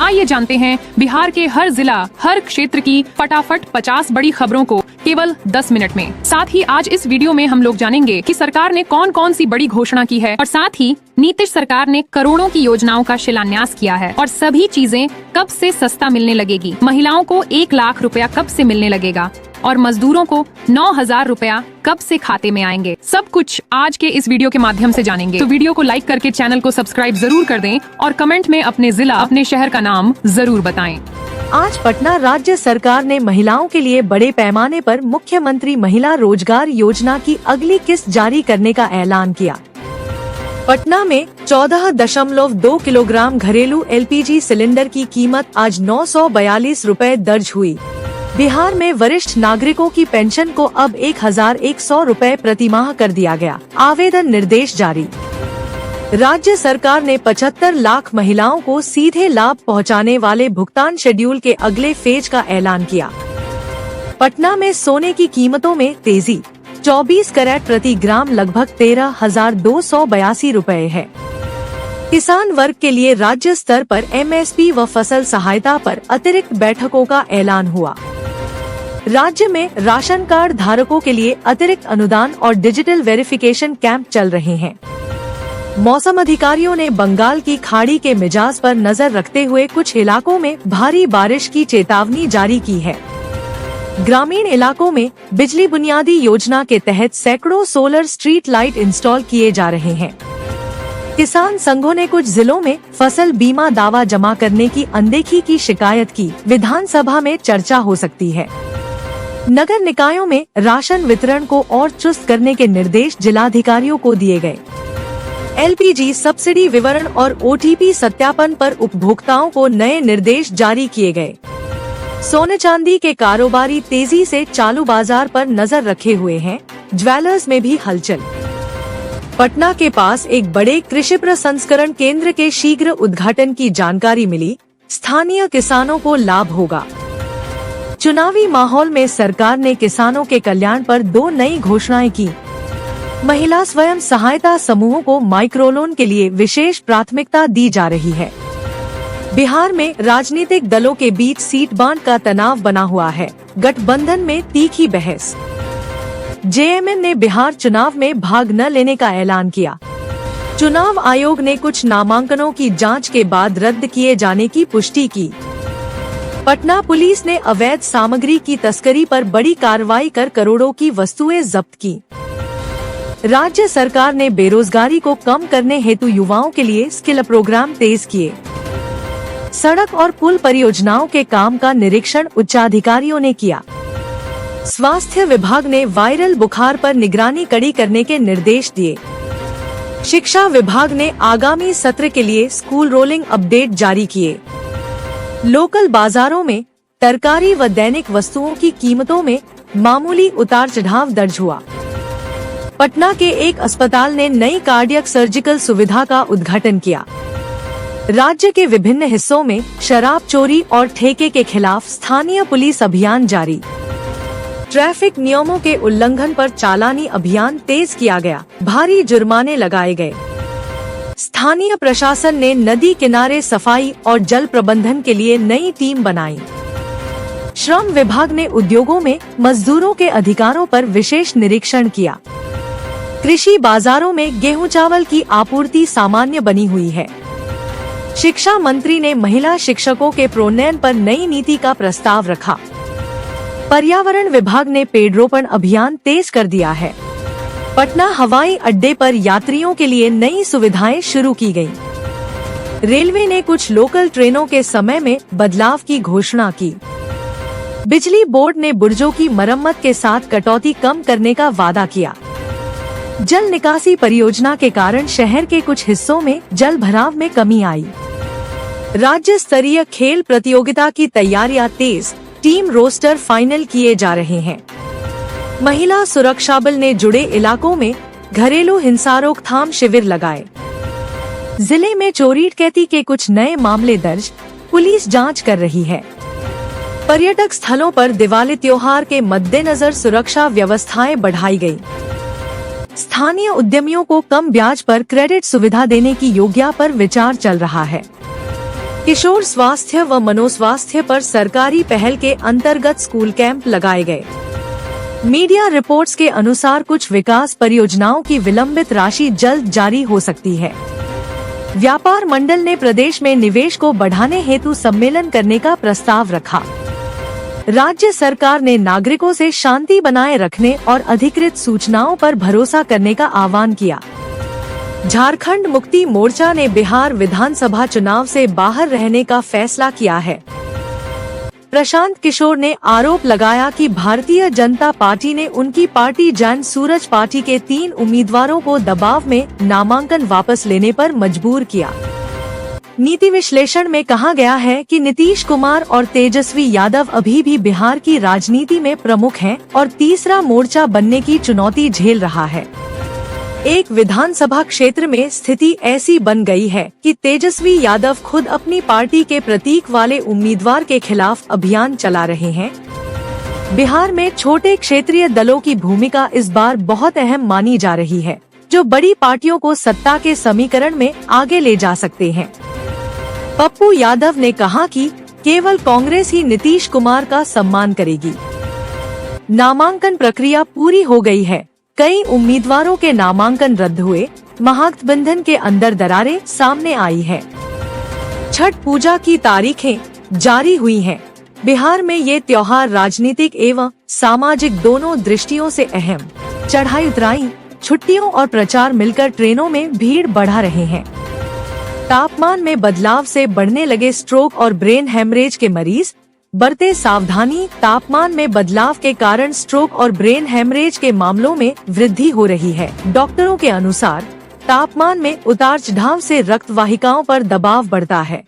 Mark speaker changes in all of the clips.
Speaker 1: आइए जानते हैं बिहार के हर जिला, हर क्षेत्र की फटाफट 50 बड़ी खबरों को केवल 10 मिनट में। साथ ही आज इस वीडियो में हम लोग जानेंगे कि सरकार ने कौन कौन सी बड़ी घोषणा की है और साथ ही नीतीश सरकार ने करोड़ों की योजनाओं का शिलान्यास किया है और सभी चीजें कब से सस्ता मिलने लगेगी, महिलाओं को 1 लाख रुपया कब से मिलने लगेगा और मजदूरों को 9,000 रुपया कब से खाते में आएंगे। सब कुछ आज के इस वीडियो के माध्यम से जानेंगे। तो वीडियो को लाइक करके चैनल को सब्सक्राइब जरूर कर दें और कमेंट में अपने जिला, अपने शहर का नाम जरूर बताएं।
Speaker 2: आज पटना राज्य सरकार ने महिलाओं के लिए बड़े पैमाने पर मुख्यमंत्री महिला रोजगार योजना की अगली किस्त जारी करने का ऐलान किया। पटना में 14.2 किलोग्राम घरेलू LPG सिलेंडर की कीमत आज 942 रुपए दर्ज हुई। बिहार में वरिष्ठ नागरिकों की पेंशन को अब 1,100 रुपए प्रति माह कर दिया गया। आवेदन निर्देश जारी। राज्य सरकार ने 75 लाख महिलाओं को सीधे लाभ पहुंचाने वाले भुगतान शेड्यूल के अगले फेज का ऐलान किया। पटना में सोने की कीमतों में तेजी, 24 कैरेट प्रति ग्राम लगभग 13,282 रुपए है। किसान वर्ग के लिए राज्य स्तर पर MSP व फसल सहायता पर अतिरिक्त बैठकों का ऐलान हुआ। राज्य में राशन कार्ड धारकों के लिए अतिरिक्त अनुदान और डिजिटल वेरिफिकेशन कैंप चल रहे हैं। मौसम अधिकारियों ने बंगाल की खाड़ी के मिजाज पर नजर रखते हुए कुछ इलाकों में भारी बारिश की चेतावनी जारी की है। ग्रामीण इलाकों में बिजली बुनियादी योजना के तहत सैकड़ों सोलर स्ट्रीट लाइट इंस्टॉल किए जा रहे हैं। किसान संघों ने कुछ जिलों में फसल बीमा दावा जमा करने की अनदेखी की शिकायत की। विधानसभा में चर्चा हो सकती है। नगर निकायों में राशन वितरण को और चुस्त करने के निर्देश जिलाधिकारियों को दिए गए। LPG सब्सिडी विवरण और OTP सत्यापन पर उपभोक्ताओं को नए निर्देश जारी किए गए। सोने चांदी के कारोबारी तेजी से चालू बाजार पर नजर रखे हुए हैं। ज्वेलर्स में भी हलचल। पटना के पास एक बड़े कृषि प्रसंस्करण केंद्र के शीघ्र उद्घाटन की जानकारी मिली। स्थानीय किसानों को लाभ होगा। चुनावी माहौल में सरकार ने किसानों के कल्याण पर 2 नई घोषणाएं की। महिला स्वयं सहायता समूहों को माइक्रोलोन के लिए विशेष प्राथमिकता दी जा रही है। बिहार में राजनीतिक दलों के बीच सीट बांट का तनाव बना हुआ है। गठबंधन में तीखी बहस। JMN ने बिहार चुनाव में भाग न लेने का ऐलान किया। चुनाव आयोग ने कुछ नामांकनों की जांच के बाद रद्द किए जाने की पुष्टि की। पटना पुलिस ने अवैध सामग्री की तस्करी पर बड़ी कार्रवाई कर करोड़ों की वस्तुएं जब्त की। राज्य सरकार ने बेरोजगारी को कम करने हेतु युवाओं के लिए स्किल प्रोग्राम तेज किए। सड़क और पुल परियोजनाओं के काम का निरीक्षण उच्चाधिकारियों ने किया। स्वास्थ्य विभाग ने वायरल बुखार पर निगरानी कड़ी करने के निर्देश दिए। शिक्षा विभाग ने आगामी सत्र के लिए स्कूल रोलिंग अपडेट जारी किए। लोकल बाजारों में तरकारी व दैनिक वस्तुओं की कीमतों में मामूली उतार चढ़ाव दर्ज हुआ। पटना के एक अस्पताल ने नई कार्डियक सर्जिकल सुविधा का उद्घाटन किया। राज्य के विभिन्न हिस्सों में शराब चोरी और ठेके के खिलाफ स्थानीय पुलिस अभियान जारी। ट्रैफिक नियमों के उल्लंघन पर चालानी अभियान तेज किया गया। भारी जुर्माने लगाए गए। स्थानीय प्रशासन ने नदी किनारे सफाई और जल प्रबंधन के लिए नई टीम बनाई। श्रम विभाग ने उद्योगों में मजदूरों के अधिकारों पर विशेष निरीक्षण किया। कृषि बाजारों में गेहूं चावल की आपूर्ति सामान्य बनी हुई है। शिक्षा मंत्री ने महिला शिक्षकों के प्रोन्नयन पर नई नीति का प्रस्ताव रखा। पर्यावरण विभाग ने पेड़रोपण अभियान तेज कर दिया है। पटना हवाई अड्डे पर यात्रियों के लिए नई सुविधाएं शुरू की गयी। रेलवे ने कुछ लोकल ट्रेनों के समय में बदलाव की घोषणा की। बिजली बोर्ड ने बुर्जों की मरम्मत के साथ कटौती कम करने का वादा किया। जल निकासी परियोजना के कारण शहर के कुछ हिस्सों में जल भराव में कमी आई। राज्य स्तरीय खेल प्रतियोगिता की तैयारियां तेज। टीम रोस्टर फाइनल किए जा रहे हैं। महिला सुरक्षा बल ने जुड़े इलाकों में घरेलू हिंसा रोकथाम शिविर लगाए। जिले में चोरी डकैती के कुछ नए मामले दर्ज। पुलिस जांच कर रही है। पर्यटक स्थलों पर दिवाली त्योहार के मद्देनजर सुरक्षा व्यवस्थाएं बढ़ाई गयी। स्थानीय उद्यमियों को कम ब्याज पर क्रेडिट सुविधा देने की योजना पर विचार चल रहा है। किशोर स्वास्थ्य व मनोस्वास्थ्य पर सरकारी पहल के अंतर्गत स्कूल कैंप लगाए गए। मीडिया रिपोर्ट्स के अनुसार कुछ विकास परियोजनाओं की विलंबित राशि जल्द जारी हो सकती है। व्यापार मंडल ने प्रदेश में निवेश को बढ़ाने हेतु सम्मेलन करने का प्रस्ताव रखा। राज्य सरकार ने नागरिकों से शांति बनाए रखने और अधिकृत सूचनाओं पर भरोसा करने का आह्वान किया। झारखंड मुक्ति मोर्चा ने बिहार विधानसभा चुनाव से बाहर रहने का फैसला किया है। प्रशांत किशोर ने आरोप लगाया कि भारतीय जनता पार्टी ने उनकी पार्टी जन सूरज पार्टी के 3 उम्मीदवारों को दबाव में नामांकन वापस लेने पर मजबूर किया। नीति विश्लेषण में कहा गया है कि नीतीश कुमार और तेजस्वी यादव अभी भी बिहार की राजनीति में प्रमुख हैं और तीसरा मोर्चा बनने की चुनौती झेल रहा है। एक विधानसभा क्षेत्र में स्थिति ऐसी बन गई है कि तेजस्वी यादव खुद अपनी पार्टी के प्रतीक वाले उम्मीदवार के खिलाफ अभियान चला रहे हैं। बिहार में छोटे क्षेत्रीय दलों की भूमिका इस बार बहुत अहम मानी जा रही है, जो बड़ी पार्टियों को सत्ता के समीकरण में आगे ले जा सकते हैं। पप्पू यादव ने कहा कि केवल कांग्रेस ही नीतीश कुमार का सम्मान करेगी। नामांकन प्रक्रिया पूरी हो गई है। कई उम्मीदवारों के नामांकन रद्द हुए। महागठबंधन के अंदर दरारें सामने आई है। छठ पूजा की तारीखें जारी हुई हैं। बिहार में ये त्योहार राजनीतिक एवं सामाजिक दोनों दृष्टियों से अहम। चढ़ाई उतराई, छुट्टियों और प्रचार मिलकर ट्रेनों में भीड़ बढ़ा रहे हैं। तापमान में बदलाव से बढ़ने लगे स्ट्रोक और ब्रेन हेमरेज के मरीज। बरते सावधानी। तापमान में बदलाव के कारण स्ट्रोक और ब्रेन हेमरेज के मामलों में वृद्धि हो रही है। डॉक्टरों के अनुसार तापमान में उतार चढ़ाव से रक्त वाहिकाओं पर दबाव बढ़ता है।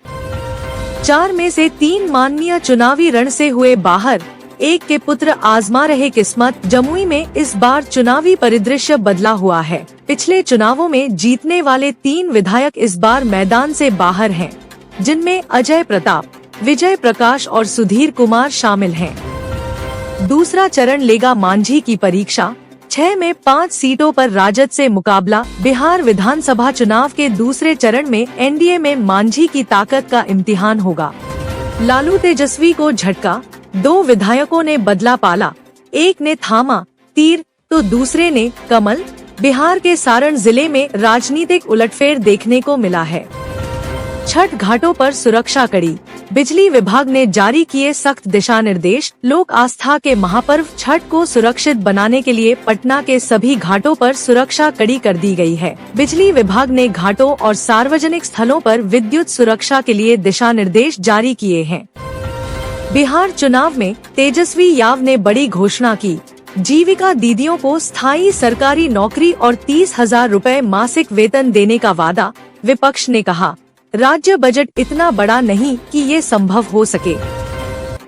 Speaker 2: 4 में से 3 माननीय चुनावी रण से हुए बाहर। एक के पुत्र आजमा रहे किस्मत। जमुई में इस बार चुनावी परिदृश्य बदला हुआ है। पिछले चुनावों में जीतने वाले 3 विधायक इस बार मैदान से बाहर हैं, जिनमें अजय प्रताप, विजय प्रकाश और सुधीर कुमार शामिल हैं। दूसरा चरण लेगा मांझी की परीक्षा। 6 में 5 सीटों पर राजद से मुकाबला। बिहार विधानसभा चुनाव के दूसरे चरण में एनडीए में मांझी की ताकत का इम्तिहान होगा। लालू तेजस्वी को झटका। 2 विधायकों ने बदला पाला। एक ने थामा तीर तो दूसरे ने कमल। बिहार के सारण जिले में राजनीतिक उलटफेर देखने को मिला है। छठ घाटों पर सुरक्षा कड़ी। बिजली विभाग ने जारी किए सख्त दिशा निर्देश। लोक आस्था के महापर्व छठ को सुरक्षित बनाने के लिए पटना के सभी घाटों पर सुरक्षा कड़ी कर दी गई है। बिजली विभाग ने घाटों और सार्वजनिक स्थलों पर विद्युत सुरक्षा के लिए दिशा निर्देश जारी किए हैं। बिहार चुनाव में तेजस्वी यादव ने बड़ी घोषणा की। जीविका दीदियों को स्थायी सरकारी नौकरी और 30,000 रुपए मासिक वेतन देने का वादा। विपक्ष ने कहा, राज्य बजट इतना बड़ा नहीं कि ये संभव हो सके।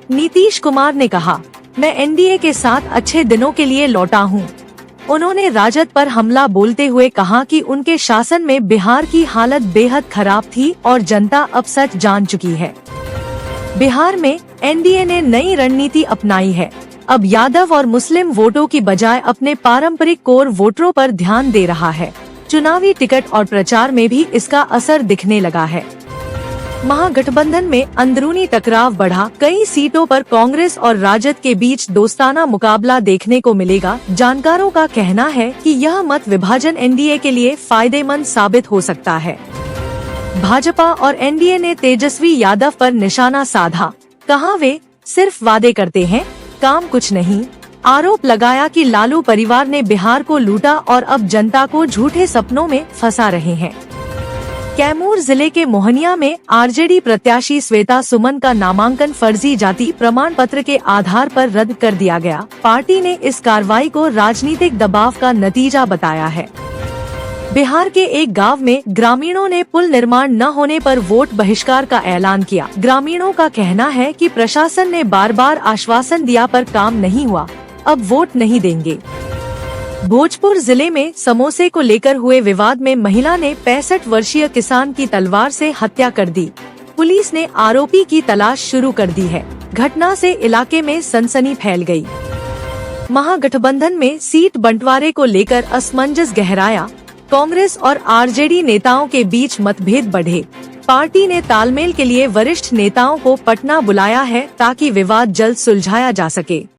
Speaker 2: नीतीश कुमार ने कहा, मैं एनडीए के साथ अच्छे दिनों के लिए लौटा हूँ। उन्होंने राजद पर हमला बोलते हुए कहा कि उनके शासन में बिहार की हालत बेहद खराब थी और जनता अब सच जान चुकी है। बिहार में एनडीए ने नई रणनीति अपनाई है। अब यादव और मुस्लिम वोटों की बजाय अपने पारंपरिक कोर वोटरों पर ध्यान दे रहा है। चुनावी टिकट और प्रचार में भी इसका असर दिखने लगा है। महागठबंधन में अंदरूनी टकराव बढ़ा। कई सीटों पर कांग्रेस और राजद के बीच दोस्ताना मुकाबला देखने को मिलेगा। जानकारों का कहना है कि यह मत विभाजन एनडीए के लिए फायदेमंद साबित हो सकता है। भाजपा और एनडीए ने तेजस्वी यादव पर निशाना साधा। कहा, वे सिर्फ वादे करते हैं, काम कुछ नहीं। आरोप लगाया कि लालू परिवार ने बिहार को लूटा और अब जनता को झूठे सपनों में फंसा रहे हैं। कैमूर जिले के मोहनिया में आरजेडी प्रत्याशी श्वेता सुमन का नामांकन फर्जी जाति प्रमाण पत्र के आधार पर रद्द कर दिया गया। पार्टी ने इस कार्रवाई को राजनीतिक दबाव का नतीजा बताया है। बिहार के एक गांव में ग्रामीणों ने पुल निर्माण न होने पर वोट बहिष्कार का ऐलान किया। ग्रामीणों का कहना है कि प्रशासन ने बार बार आश्वासन दिया पर काम नहीं हुआ, अब वोट नहीं देंगे। भोजपुर जिले में समोसे को लेकर हुए विवाद में महिला ने 65 वर्षीय किसान की तलवार से हत्या कर दी। पुलिस ने आरोपी की तलाश शुरू कर दी है। घटना से इलाके में सनसनी फैल गई। महागठबंधन में सीट बंटवारे को लेकर असमंजस गहराया। कांग्रेस और आरजेडी नेताओं के बीच मतभेद बढ़े। पार्टी ने तालमेल के लिए वरिष्ठ नेताओं को पटना बुलाया है ताकि विवाद जल्द सुलझाया जा सके।